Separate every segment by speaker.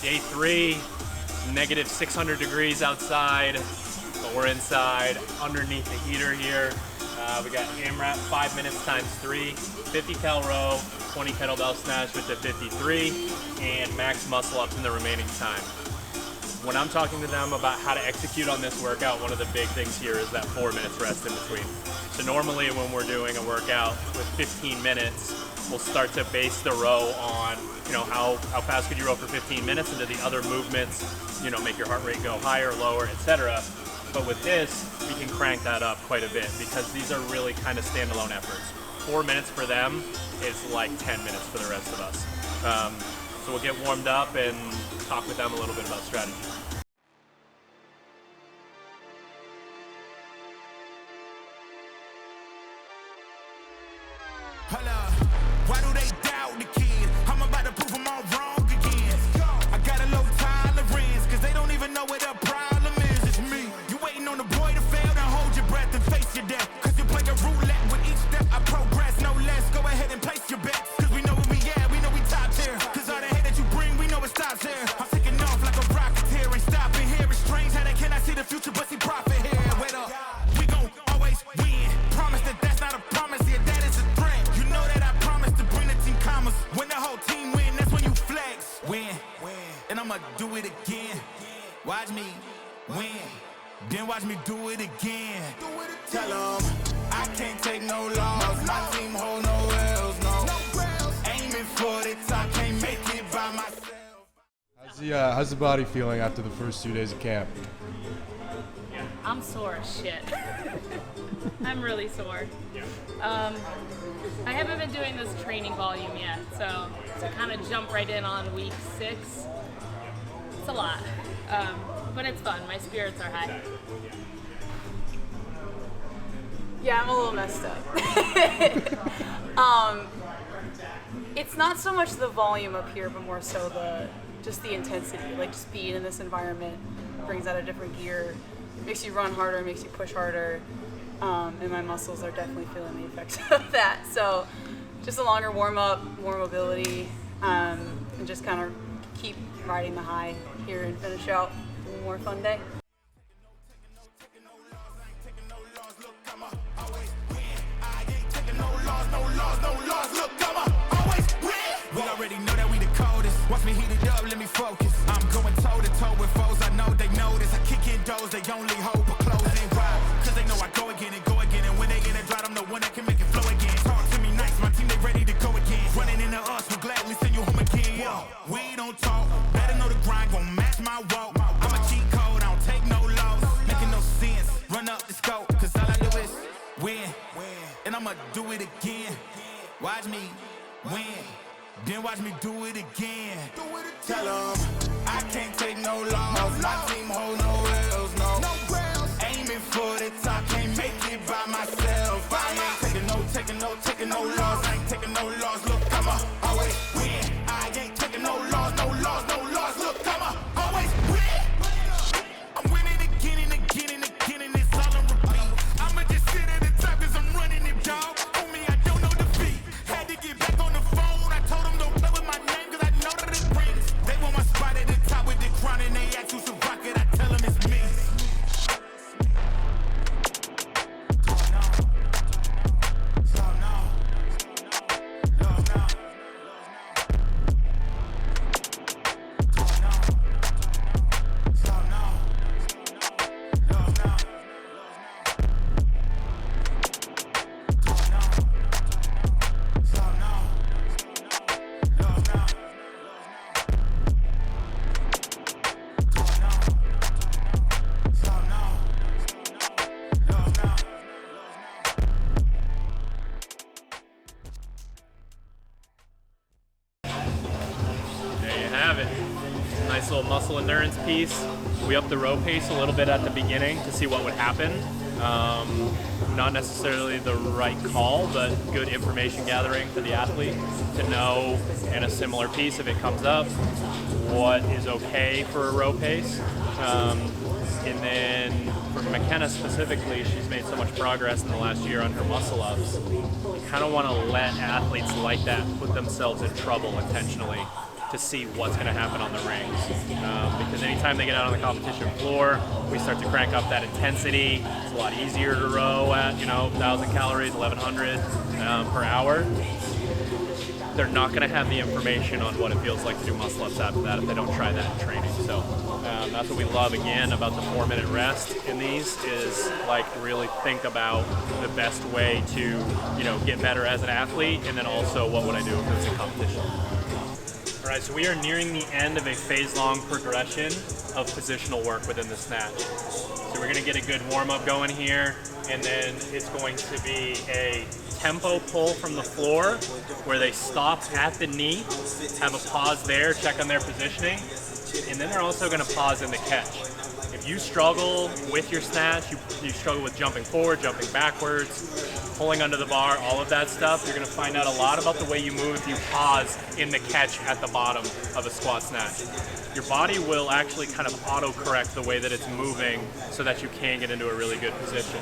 Speaker 1: Day 3, negative 600 degrees outside, but we're inside underneath the heater here. We got AMRAP 5 minutes times 3, 50 cal row, 20 kettlebell snatch with the 53, and max muscle ups in the remaining time. When I'm talking to them about how to execute on this workout, one of the big things here is that 4 minutes rest in between. So normally when we're doing a workout with 15 minutes, we'll start to base the row on, how fast could you row for 15 minutes, and do the other movements, make your heart rate go higher, lower, etc. But with this, we can crank that up quite a bit because these are really kind of standalone efforts. 4 minutes for them is like 10 minutes for the rest of us. So we'll get warmed up and talk with them a little bit about strategy.
Speaker 2: Why do they doubt the kid? I'm about to prove them all wrong again. I got a low tolerance, cause they don't even know what the problem is. It's me. You waiting on the boy to fail, then hold your breath and face your death. Cause you play a roulette with each step. I progress, no less. Go ahead and place your bets. Cause we know where we at, we know we top tier. Cause all the hate that you bring, we know it stops here. I'm taking off like a rocket here and stopping here. It's strange how they cannot see the future, but see profit here. Wait up, we gon' always win. Promise that that's not a promise, yeah, that is a threat. You know that I promise to bring the team commas. When the whole team win, that's when you flex. Win, and I'ma do it again. Watch me win, then watch me do it again. Tell them I can't take no loss. My team hold no L's, no. Aiming for the top, can't make it by myself.
Speaker 3: How's the body feeling after the first 2 days of camp?
Speaker 4: I'm sore as shit. I'm really sore. I haven't been doing this training volume yet, so to kind of jump right in on week 6, it's a lot. But it's fun. My spirits are high.
Speaker 5: Yeah, I'm a little messed up. It's not so much the volume up here, but more so just the intensity. Like, just being in this environment brings out a different gear. It makes you run harder, makes you push harder. And my muscles are definitely feeling the effects of that. So just a longer warm up, more mobility, and just kind of keep riding the high here and finish out one more fun day.
Speaker 2: We already know that we the coldest. Watch me heat it up, let me focus. I'm going toe to toe with foes, I know they notice. I kick in doors, they only hope a closing ride. Cause they know I go again. And when they get it dry, I'm the one that can make it flow again. Talk to me nice, my team, they ready to go again. Running into us, we'll gladly send you home again. We don't talk, better know the grind, gon' match my walk. I'm a cheat code, I don't take no loss. Making no sense, run up the scope. Cause all I do is win, and I'ma do it again. Watch me win, then watch me do it again. Tell them I can't take no loss. My team hold no L's, no. Aiming for the top, can't make it by myself. I ain't taking no loss. I ain't taking no loss. Look, I'ma always win. I ain't taking no loss. Look, I'ma always win. I'm winning again and again and again, and it's all on repeat. I'ma just sit at the top 'cause I'm running it, dog. On me, I don't know defeat. Had to get back on the phone. I told them don't play with my name 'cause I know that it rings. They want my spot at the top with the crown, and they ask who's the rocket. I tell them it's me.
Speaker 1: Nice little muscle endurance piece. We upped the row pace a little bit at the beginning to see what would happen. Not necessarily the right call, but good information gathering for the athlete to know in a similar piece, if it comes up, what is okay for a row pace. And then for Makenna specifically, she's made so much progress in the last year on her muscle ups. You kind of want to let athletes like that put themselves in trouble intentionally to see what's going to happen on the rings. Because anytime they get out on the competition floor, we start to crank up that intensity. It's a lot easier to row at, 1,000 calories, 1,100 per hour. They're not going to have the information on what it feels like to do muscle ups after that if they don't try that in training. So that's what we love again about the 4-minute rest in these is like really think about the best way to get better as an athlete, and then also what would I do if it was in competition. All right, so we are nearing the end of a phase-long progression of positional work within the snatch. So we're going to get a good warm-up going here, and then it's going to be a tempo pull from the floor where they stop at the knee, have a pause there, check on their positioning, and then they're also going to pause in the catch. If you struggle with your snatch, you struggle with jumping forward, jumping backwards, pulling under the bar, all of that stuff, you're going to find out a lot about the way you move if you pause in the catch at the bottom of a squat snatch. Your body will actually kind of auto-correct the way that it's moving so that you can get into a really good position.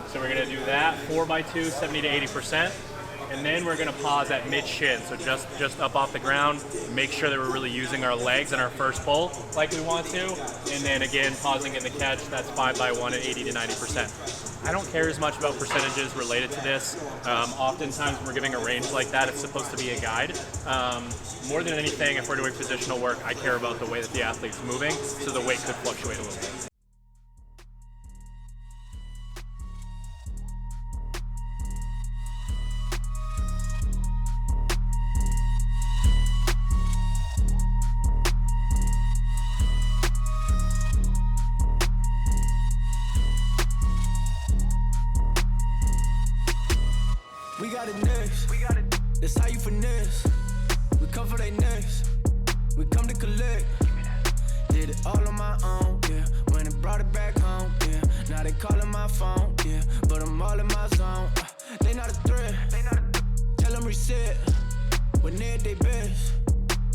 Speaker 1: So we're going to do that, 4x2, 70 to 80%. And then we're going to pause at mid-shin, so just up off the ground, make sure that we're really using our legs in our first pull like we want to, and then again, pausing in the catch, that's 5x1 at 80 to 90%. I don't care as much about percentages related to this. Oftentimes when we're giving a range like that, it's supposed to be a guide. More than anything, if we're doing positional work, I care about the way that the athlete's moving, so the weight could fluctuate a little bit.
Speaker 2: We got it next. That's how you finesse. We come for they next. We come to collect. Did it all on my own, yeah. When it brought it back home, yeah. Now they calling my phone, yeah. But I'm all in my zone. They not a threat. Tell them reset. When they're at their best,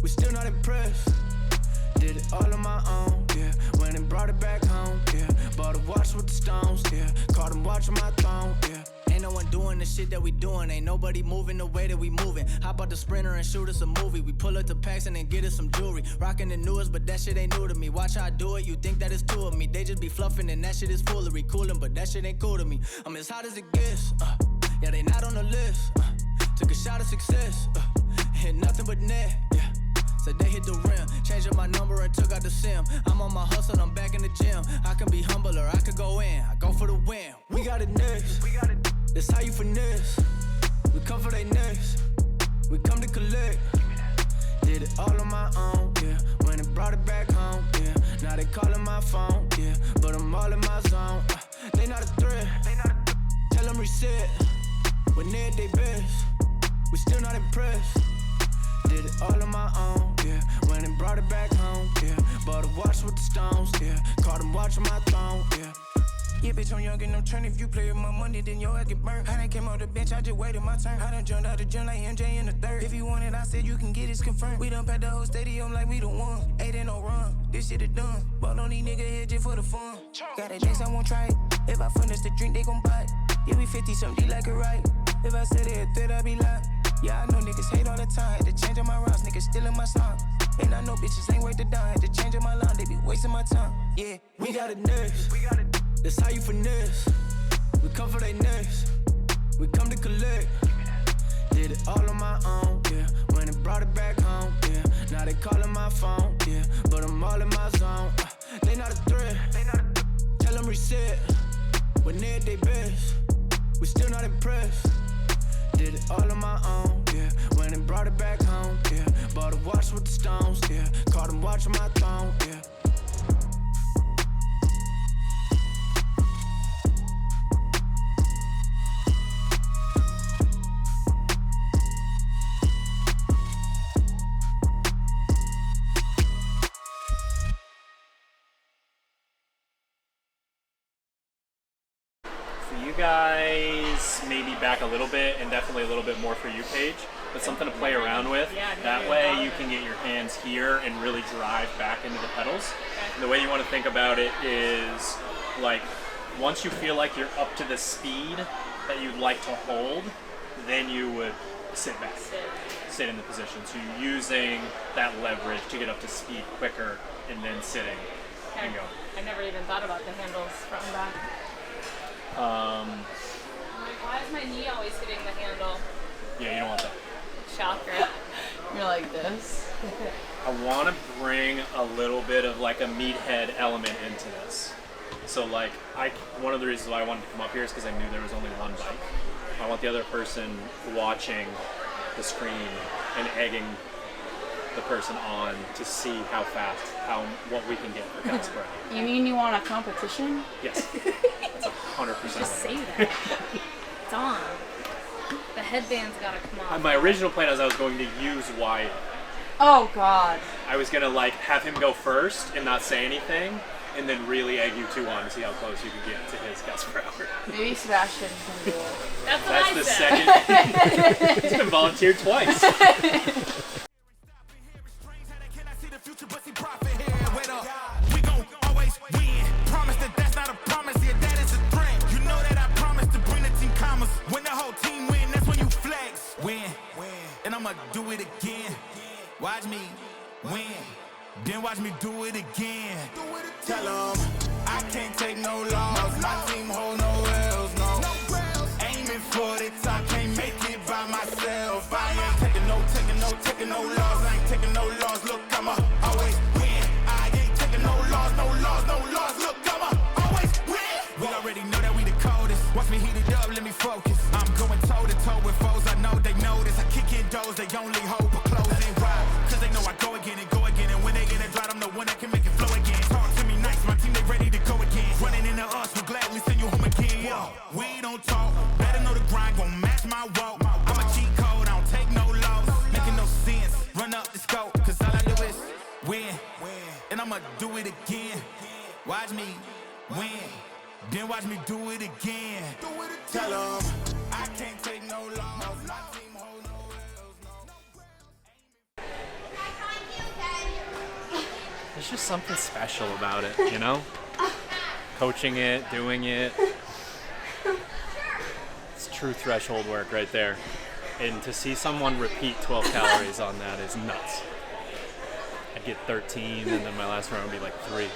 Speaker 2: we still not impressed. Did it all on my own, yeah. When it brought it back home, yeah. Bought a watch with the stones, yeah. Caught them watching my throne, yeah. Ain't no one doing the shit that we doing. Ain't nobody moving the way that we moving. Hop out the Sprinter and shoot us a movie. We pull up to Paxton and get us some jewelry. Rocking the newest, but that shit ain't new to me. Watch how I do it, you think that it's two of me. They just be fluffing and that shit is foolery. Coolin', but that shit ain't cool to me. I'm as hot as it gets, yeah, they not on the list. Took a shot of success, hit nothing but net, yeah. Said they hit the rim, changed up my number and took out the sim. I'm on my hustle, I'm back in the gym. I can be humble or I could go in. I go for the win. We got it next. That's how you finesse. We come for they next. We come to collect. Did it all on my own, yeah. When it brought it back home, yeah. Now they calling my phone, yeah. But I'm all in my zone. They not a threat. Tell them reset. When they're at their best, we still not impressed. Did it all on my own, yeah. When it brought it back home, yeah. Bought a watch with the stones, yeah. Caught them watching my throne, yeah. Yeah, bitch, I'm young and I'm turning. If you play with my money, then your ass get burned. I done came off the bench, I just waited my turn. I done jumped out the gym like MJ in the third. If you want it, I said you can get it, it's confirmed. We done packed the whole stadium like we the one. Ain't in no run, this shit is done. Ball on these niggas here just for the fun. Got a next, I won't try it. If I finish the drink, they gon' buy it. Yeah, we 50-something, like a right. If I said it, then I be lying. Yeah, I know niggas hate all the time. Had to change up my routes, niggas stealing my song. And I know bitches ain't worth the dime. Had to change up my line, they be wasting my time. Yeah, we got it next. That's how you finesse. We come for they next. We come to collect. Did it all on my own, yeah. When it brought it back home, yeah. Now they calling my phone, yeah. But I'm all in my zone. They not a threat. Tell them reset. When they're at their best, we still not impressed. Did it all on my own, yeah. When it brought it back home, yeah. Bought a watch with the stones, yeah. Caught them watching my throne, yeah.
Speaker 1: Guys, maybe back a little bit and definitely a little bit more for you, Paige, but something to play around with. That way you can get your hands here and really drive back into the pedals. And the way you want to think about it is like once you feel like you're up to the speed that you'd like to hold, then you would sit back. sit in the position. So you're using that leverage to get up to speed quicker and then sitting and go.
Speaker 4: I never even thought about the handles front and back. I'm like, why is my knee always hitting the handle?
Speaker 1: Yeah, you don't want that.
Speaker 4: Shocker.
Speaker 5: You're like this.
Speaker 1: I want to bring a little bit of like a meathead element into this. So like, one of the reasons why I wanted to come up here is because I knew there was only one bike. I want the other person watching the screen and egging the person on to see how fast, what we can get for guts per hour.
Speaker 5: You mean you want a competition?
Speaker 1: Yes, that's 100%.
Speaker 4: Just say that. It's on. The headband's gotta come off.
Speaker 1: My original plan is I was going to use Wyatt.
Speaker 5: Oh God.
Speaker 1: I was gonna like have him go first and not say anything, and then really egg you two on to see how close you could get to his guts per hour.
Speaker 5: Maybe Sebastian can do it.
Speaker 4: That's what
Speaker 1: That's
Speaker 4: I
Speaker 1: the
Speaker 4: said.
Speaker 1: second. He's been volunteered twice.
Speaker 2: We gon' always win. Promise that that's not a promise, yeah, that is a threat. You know that I promise to bring the team commas. When the whole team win, that's when you flex. Win, and I'ma do it again. Watch me win, then watch me do it again. Tell 'em I can't take no loss. My team hold no L's, no. Aiming for the top, can't make it by myself. I ain't taking no loss. I ain't taking no loss. Look, I'ma always win. I ain't taking no loss. Look, I'ma always win. We already know that we the coldest. Watch me heat it up, let me focus. I'm going toe to toe with foes. I know they notice. I kick in doors, they only hope for closing. Why? Cause they know I go again. And when they get it right, I'm the one that can make it flow again. Talk to me nice, my team, they ready to go again. Running into us, we'll gladly send you home again. Yo, we don't talk, better know the grind, gon' match my walk. I'm a cheat code, I don't take no loss. Making no sense, run up the scope, cause all I do is win. And I'ma do it again. Watch me win, then watch me do it again. Tell 'em I can't take no loss. My team hold no L's, no.
Speaker 1: There's just something special about it, you know? Coaching it, doing it. It's true threshold work right there. And to see someone repeat 12 calories on that is nuts. I'd get 13, and then my last round would be like 3.